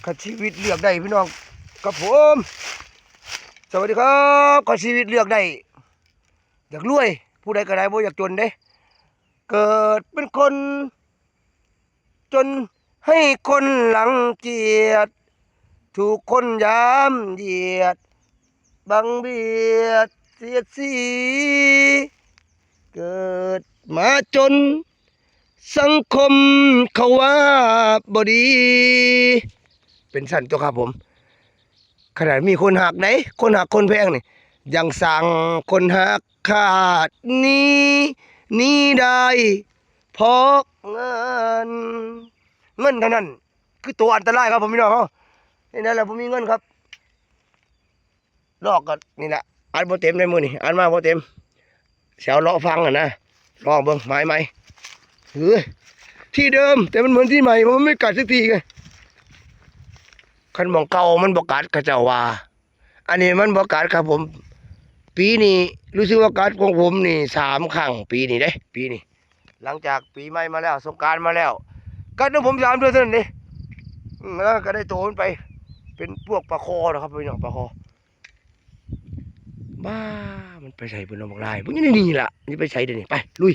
ข้าชีวิตเลือกได้พี่น้องกับผมสวัสดีครับข้าชีวิตเลือกได้อยากรวยผู้ใดก็ได้บ่อยากจนเด้เกิดเป็นคนจนให้คนหลังเกียจถูกคนยามเหยียดบังเบียดเสียดสีเกิดมาจนสังคมเขาว่าบ่ดีเป็นสั่นตัวครับผมขนาดมีคนหักไหนคนหักคนแพงนี่ยังสั่งคนหักขาดนี้ได้เพราะเงินเท่านั้นคือตัวอันตรายครับผมพี่น้องเขานี่นั่นแหละผมมีเงินครับลอกก็นี่แหละอันบ่เต็มในมือนี่อันมาบ่เต็มเสียวเลาะฟังอ่ะนะลองเบิ่งไม้ไหมที่เดิมแต่มันเหมือนที่ใหม่มันไม่กัดสักทีไงคันมองเก่ามันบ่กัดกระเจ้าว่าอันนี้มันบ่กัดครับผมปีนี้รู้สึกว่ากัดของผมนี่3 ครั้งปีนี้เด้ปีนี้หลังจากปีใหม่มาแล้วสงกรานต์มาแล้วกัดของผม3 เดือนเท่านั้นเด้แล้วก็ได้โตมันไปเป็นพวกปลาคอนะครับพี่น้องปลาคอบ้ามันไปใส่บนน้ำบักลายพวกนี้นี่ล่ะนี่ไปใส่เดี๋ยวนี้ไปลุย